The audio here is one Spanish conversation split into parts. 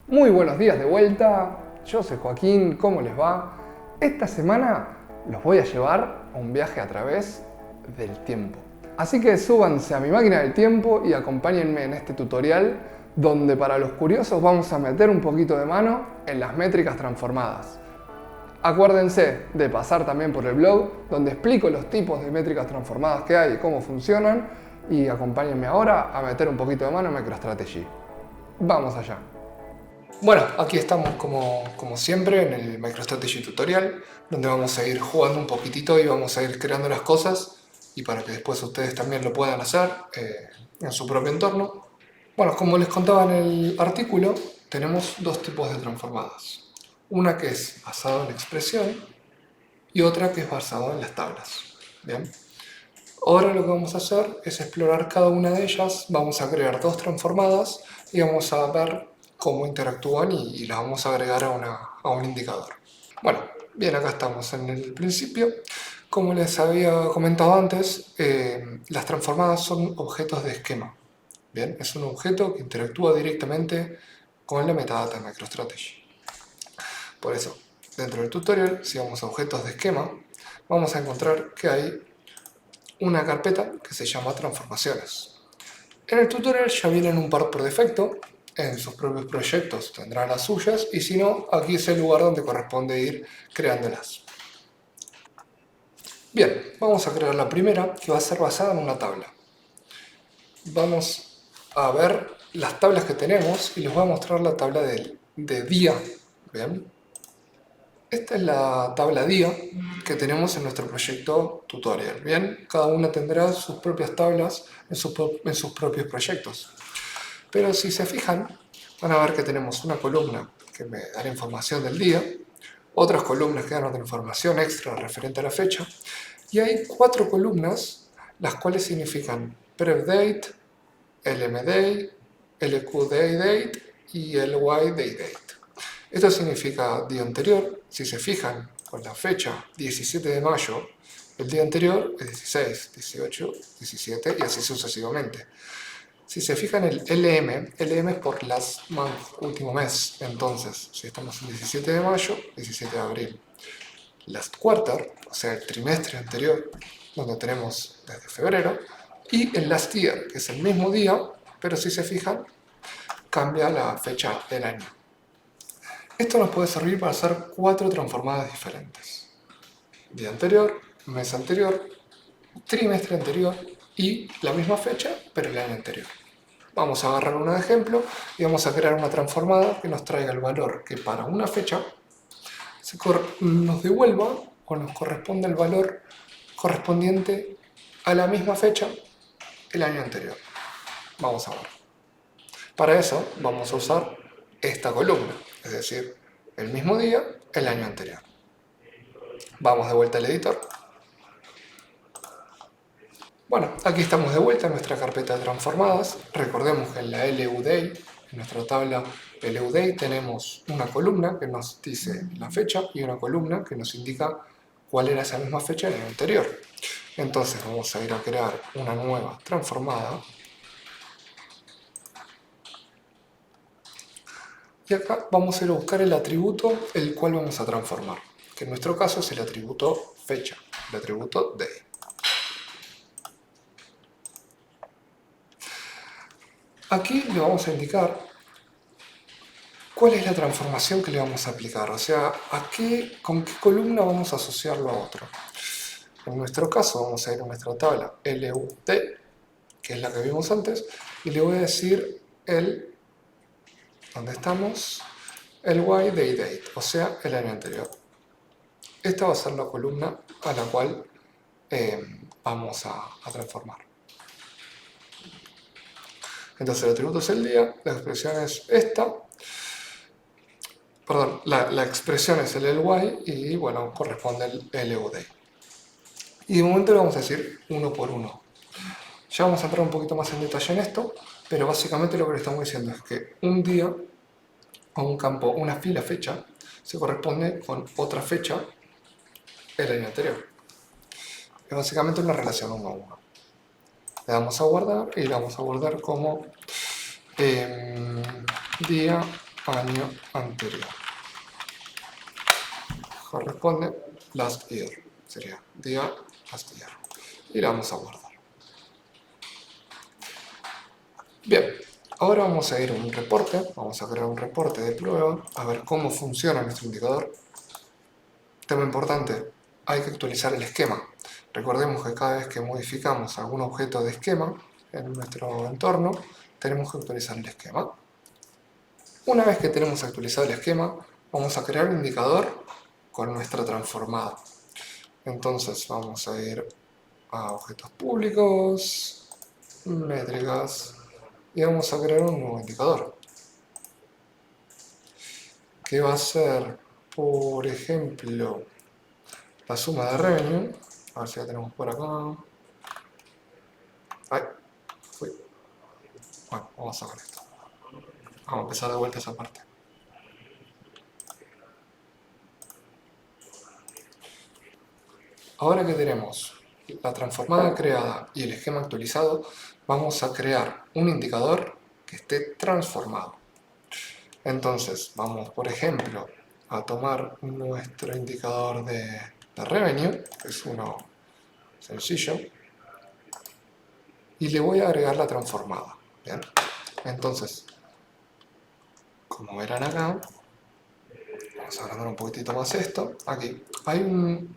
Muy buenos días de vuelta, yo soy Joaquín, ¿cómo les va? Esta semana los voy a llevar a un viaje a través del tiempo. Así que súbanse a mi máquina del tiempo y acompáñenme en este tutorial donde para los curiosos vamos a meter un poquito de mano en las métricas transformadas. Acuérdense de pasar también por el blog donde explico los tipos de métricas transformadas que hay y cómo funcionan, y acompáñenme ahora a meter un poquito de mano en MicroStrategy. Vamos allá. Bueno, aquí estamos como siempre en el MicroStrategy tutorial, donde vamos a ir jugando un poquitito y vamos a ir creando las cosas, y para que después ustedes también lo puedan hacer en su propio entorno. Bueno, como les contaba en el artículo, tenemos dos tipos de transformadas. Una que es basada en expresión y otra que es basada en las tablas. Bien. Ahora lo que vamos a hacer es explorar cada una de ellas. Vamos a crear dos transformadas y vamos a ver cómo interactúan y las vamos a agregar a un indicador. Bueno, bien, acá estamos en el principio. Como les había comentado antes, las transformadas son objetos de esquema. Bien, es un objeto que interactúa directamente con la metadata de MicroStrategy. Por eso, dentro del tutorial, si vamos a objetos de esquema, vamos a encontrar que hay una carpeta que se llama transformaciones. En el tutorial ya vienen un par por defecto, en sus propios proyectos tendrán las suyas, y si no, aquí es el lugar donde corresponde ir creándolas. Bien, vamos a crear la primera, que va a ser basada en una tabla. Vamos a ver las tablas que tenemos y les voy a mostrar la tabla de día. Bien. Esta es la tabla día que tenemos en nuestro proyecto tutorial. Bien, cada una tendrá sus propias tablas en sus propios proyectos. Pero si se fijan, van a ver que tenemos una columna que me da la información del día, otras columnas que dan otra información extra referente a la fecha, y hay 4 columnas, las cuales significan prevdate, lmday, lqdaydate y lydaydate. Esto significa día anterior. Si se fijan con la fecha 17 de mayo, el día anterior es 16, 18, 17 y así sucesivamente. Si se fijan el LM es por last month, último mes. Entonces, si estamos en 17 de mayo, 17 de abril. Last quarter, o sea, el trimestre anterior, donde tenemos desde febrero. Y el last year, que es el mismo día, pero si se fijan, cambia la fecha del año. Esto nos puede servir para hacer 4 transformadas diferentes. Día anterior, mes anterior, trimestre anterior y la misma fecha, pero el año anterior. Vamos a agarrar un ejemplo y vamos a crear una transformada que nos traiga el valor que para una fecha nos devuelva o nos corresponda el valor correspondiente a la misma fecha el año anterior. Vamos a ver. Para eso vamos a usar esta columna, es decir, el mismo día, el año anterior. Vamos de vuelta al editor. Bueno, aquí estamos de vuelta en nuestra carpeta de transformadas. Recordemos que en la LUDAY, en nuestra tabla LUDAY, tenemos una columna que nos dice la fecha y una columna que nos indica cuál era esa misma fecha del año anterior. Entonces vamos a ir a crear una nueva transformada. Y acá vamos a ir a buscar el atributo el cual vamos a transformar, que en nuestro caso es el atributo fecha, el atributo day. Aquí le vamos a indicar cuál es la transformación que le vamos a aplicar, o sea, con qué columna vamos a asociarlo a otro. En nuestro caso vamos a ir a nuestra tabla LUT, que es la que vimos antes, y le voy a decir ¿dónde estamos? El YDaydate, o sea, el año anterior. Esta va a ser la columna a la cual vamos a transformar. Entonces el atributo es el día, la expresión es esta, perdón, la expresión es el ly y bueno, corresponde el LUD. Y de momento le vamos a decir uno por uno. Ya vamos a entrar un poquito más en detalle en esto, pero básicamente lo que le estamos diciendo es que un día o un campo, una fila fecha, se corresponde con otra fecha el año anterior. Es básicamente una relación 1 a 1. Le damos a guardar y le vamos a guardar como día año anterior. Corresponde last year. Sería día last year. Y la vamos a guardar. Bien, ahora vamos a ir a un reporte. Vamos a crear un reporte de prueba a ver cómo funciona nuestro indicador. Tema importante, hay que actualizar el esquema. Recordemos que cada vez que modificamos algún objeto de esquema en nuestro entorno, tenemos que actualizar el esquema. Una vez que tenemos actualizado el esquema, vamos a crear un indicador con nuestra transformada. Entonces vamos a ir a objetos públicos, métricas, y vamos a crear un nuevo indicador. Que va a ser, por ejemplo, la suma de revenue. A ver si la tenemos por acá. Ay, fui. Bueno, vamos a sacar esto. Vamos a empezar de vuelta esa parte. Ahora que tenemos la transformada creada y el esquema actualizado, vamos a crear un indicador que esté transformado. Entonces, vamos, por ejemplo, a tomar nuestro indicador de revenue, que es uno sencillo, y le voy a agregar la transformada. ¿Bien? Entonces, como verán acá, vamos a agrandar un poquitito más esto. Aquí hay un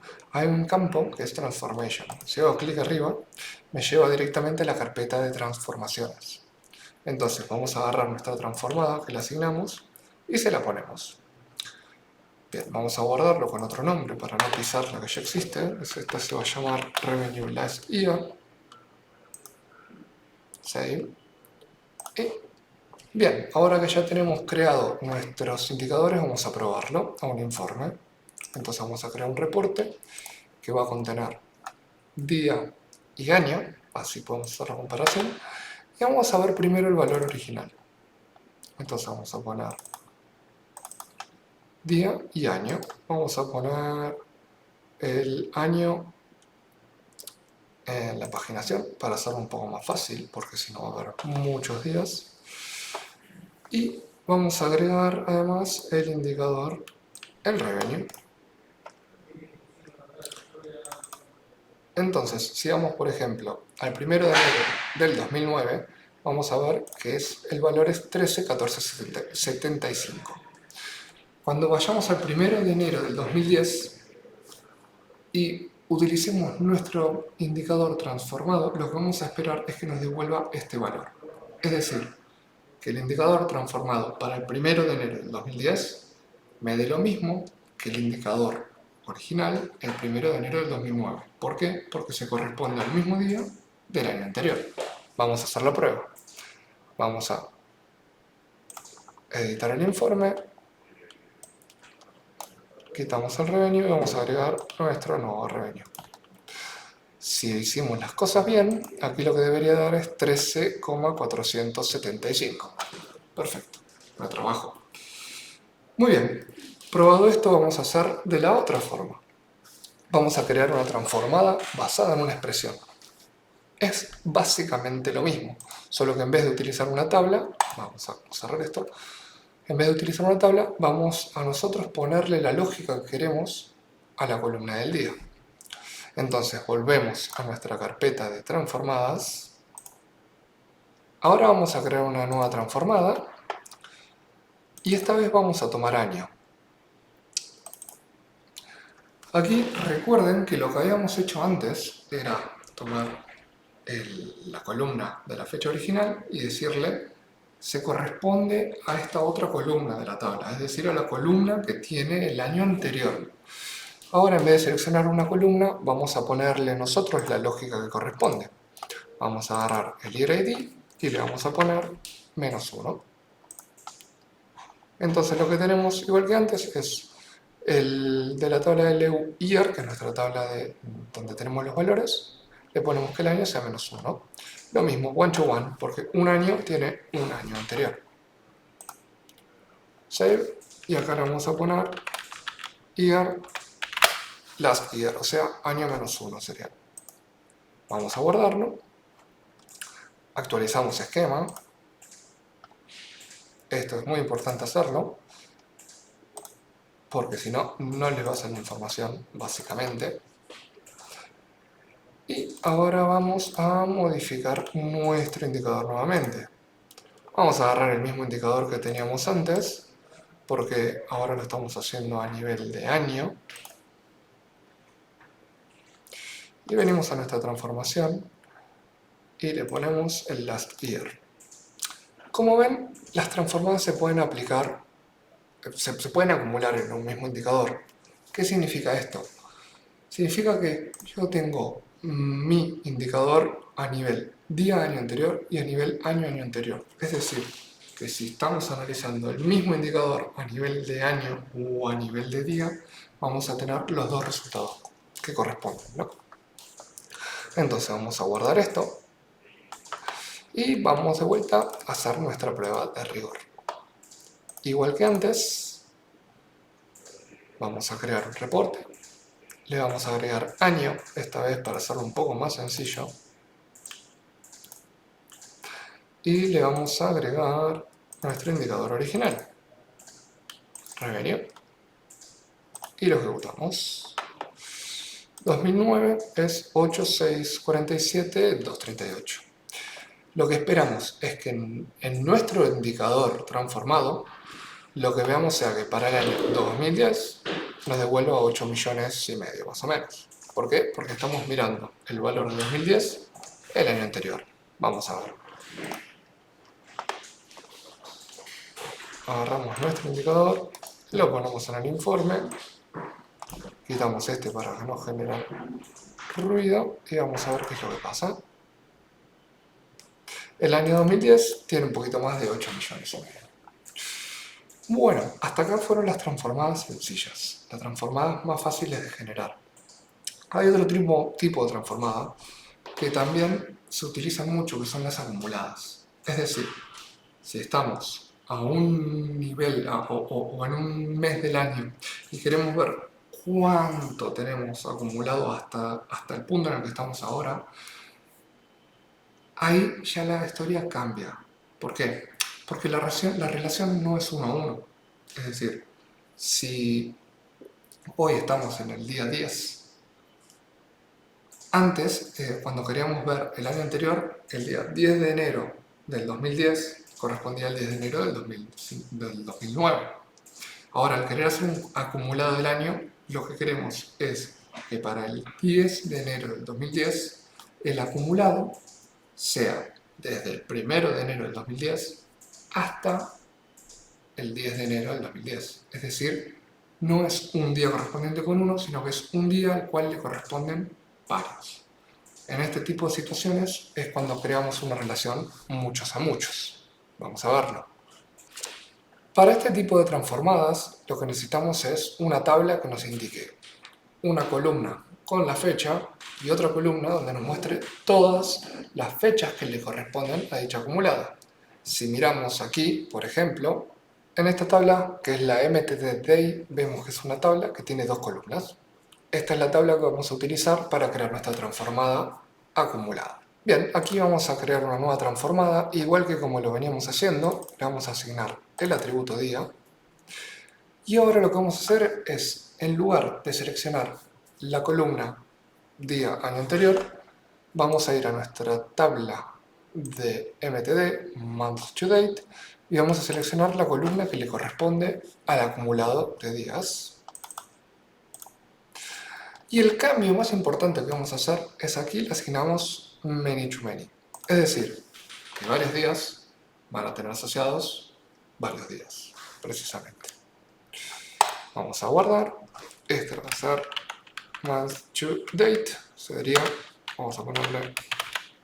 campo que es Transformation. Si hago clic arriba, me lleva directamente a la carpeta de transformaciones. Entonces vamos a agarrar nuestra transformada que la asignamos y se la ponemos. Bien, vamos a guardarlo con otro nombre para no pisar la que ya existe. Esta se va a llamar Revenue Last Year. Save. Y bien, ahora que ya tenemos creado nuestros indicadores, vamos a probarlo a un informe. Entonces vamos a crear un reporte que va a contener día y año, así podemos hacer la comparación. Y vamos a ver primero el valor original. Entonces vamos a poner día y año. Vamos a poner el año en la paginación para hacerlo un poco más fácil, porque si no va a haber muchos días. Y vamos a agregar además el indicador, el revenue. Entonces, si vamos por ejemplo al 1 de enero del 2009, vamos a ver que el valor es 13.1475. Cuando vayamos al 1 de enero del 2010 y utilicemos nuestro indicador transformado, lo que vamos a esperar es que nos devuelva este valor. Es decir, que el indicador transformado para el 1 de enero del 2010 me dé lo mismo que el indicador original el 1 de enero del 2009. ¿Por qué? Porque se corresponde al mismo día del año anterior. Vamos a hacer la prueba. Vamos a editar el informe, quitamos el revenue y vamos a agregar nuestro nuevo revenue. Si hicimos las cosas bien, aquí lo que debería dar es 13.475. Perfecto, buen trabajo. Muy bien, probado esto vamos a hacer de la otra forma. Vamos a crear una transformada basada en una expresión. Es básicamente lo mismo, solo que en vez de utilizar una tabla, vamos a cerrar esto, en vez de utilizar una tabla, vamos a nosotros ponerle la lógica que queremos a la columna del día. Entonces volvemos a nuestra carpeta de transformadas. Ahora vamos a crear una nueva transformada y esta vez vamos a tomar año. Aquí recuerden que lo que habíamos hecho antes era tomar la columna de la fecha original y decirle se corresponde a esta otra columna de la tabla, es decir, a la columna que tiene el año anterior. Ahora en vez de seleccionar una columna, vamos a ponerle nosotros la lógica que corresponde. Vamos a agarrar el year ID y le vamos a poner -1. Entonces lo que tenemos, igual que antes, es el de la tabla de LEU year, que es nuestra tabla donde tenemos los valores, le ponemos que el año sea -1. Lo mismo, one to one, porque un año tiene un año anterior. Save, y acá le vamos a poner year last year, o sea, año -1 sería. Vamos a guardarlo, actualizamos esquema, Esto es muy importante hacerlo, porque si no, no les va a salir información, básicamente. Y ahora vamos a modificar nuestro indicador nuevamente. Vamos a agarrar el mismo indicador que teníamos antes, porque ahora lo estamos haciendo a nivel de año. Y venimos a nuestra transformación y le ponemos el last year. Como ven, las transformadas se pueden aplicar, se pueden acumular en un mismo indicador. ¿Qué significa esto? Significa que yo tengo mi indicador a nivel día año anterior y a nivel año año anterior. Es decir, que si estamos analizando el mismo indicador a nivel de año o a nivel de día, vamos a tener los dos resultados que corresponden, ¿no? Entonces vamos a guardar esto y vamos de vuelta a hacer nuestra prueba de rigor. Igual que antes, vamos a crear un reporte. Le vamos a agregar año, esta vez para hacerlo un poco más sencillo. Y le vamos a agregar nuestro indicador original, revenue, y lo ejecutamos. 2009 es 8647,238. Lo que esperamos es que en nuestro indicador transformado, lo que veamos sea que para el año 2010 nos devuelva 8 millones y medio, más o menos. ¿Por qué? Porque estamos mirando el valor de 2010 el año anterior. Vamos a ver. Agarramos nuestro indicador, lo ponemos en el informe, quitamos este para que no genere ruido y vamos a ver qué es lo que pasa. El año 2010 tiene un poquito más de 8 millones y medio. Bueno, hasta acá fueron las transformadas sencillas, las transformadas más fáciles de generar. Hay otro tipo de transformada que también se utilizan mucho, que son las acumuladas. Es decir, si estamos a un nivel o en un mes del año y queremos ver cuánto tenemos acumulado hasta el punto en el que estamos ahora, ahí ya la historia cambia. ¿Por qué? Porque la relación no es 1 a 1. Es decir, si hoy estamos en el día 10, antes, cuando queríamos ver el año anterior, el día 10 de enero del 2010 correspondía al 10 de enero del 2009. Ahora, al querer hacer un acumulado del año, lo que queremos es que para el 10 de enero del 2010, el acumulado sea desde el 1 de enero del 2010 hasta el 10 de enero del 2010. Es decir, no es un día correspondiente con uno, sino que es un día al cual le corresponden varios. En este tipo de situaciones es cuando creamos una relación muchos a muchos. Vamos a verlo. Para este tipo de transformadas, lo que necesitamos es una tabla que nos indique una columna con la fecha y otra columna donde nos muestre todas las fechas que le corresponden a dicha acumulada. Si miramos aquí, por ejemplo, en esta tabla, que es la MTD Day, vemos que es una tabla que tiene dos columnas. Esta es la tabla que vamos a utilizar para crear nuestra transformada acumulada. Bien, aquí vamos a crear una nueva transformada, igual que como lo veníamos haciendo, le vamos a asignar el atributo día. Y ahora lo que vamos a hacer es, en lugar de seleccionar la columna día año anterior, vamos a ir a nuestra tabla de MTD, Month to Date, y vamos a seleccionar la columna que le corresponde al acumulado de días. Y el cambio más importante que vamos a hacer es aquí le asignamos Many to Many. Es decir, que varios días van a tener asociados varios días, precisamente. Vamos a guardar. Este va a ser Month to Date. Vamos a ponerle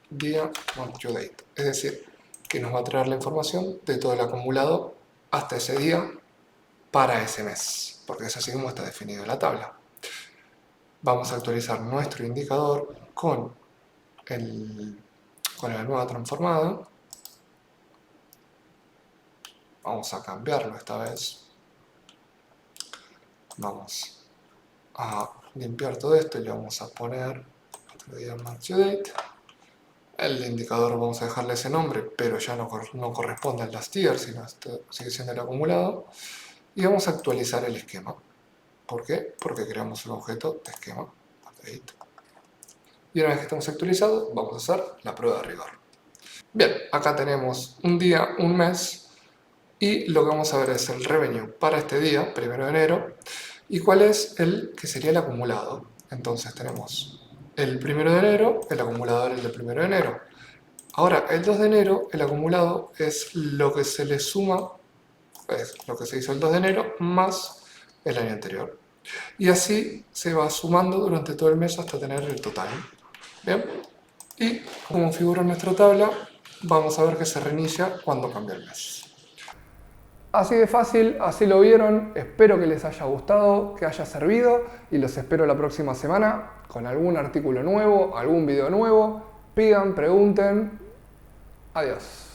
día Month to Date. Es decir, que nos va a traer la información de todo el acumulado hasta ese día para ese mes. Porque es así como está definido en la tabla. Vamos a actualizar nuestro indicador con la nueva transformada. Vamos a cambiarlo esta vez. Vamos a limpiar todo esto y le vamos a poner otro día Month to Date. El indicador vamos a dejarle ese nombre, pero ya no corresponde al last year, sino sigue siendo el acumulado. Y vamos a actualizar el esquema. ¿Por qué? Porque creamos un objeto de esquema. Update. Y una vez que estamos actualizados, vamos a hacer la prueba de rigor. Bien, acá tenemos un día, un mes, y lo que vamos a ver es el revenue para este día, 1 de enero, y cuál es el que sería el acumulado. Entonces tenemos el 1 de enero, el acumulador es el del 1 de enero. Ahora, el 2 de enero, el acumulado es lo que se le suma, es lo que se hizo el 2 de enero, más el año anterior. Y así se va sumando durante todo el mes hasta tener el total. Bien, y como figura en nuestra tabla, vamos a ver que se reinicia cuando cambia el mes. Así de fácil, así lo vieron. Espero que les haya gustado, que haya servido y los espero la próxima semana con algún artículo nuevo, algún video nuevo. Pidan, pregunten. Adiós.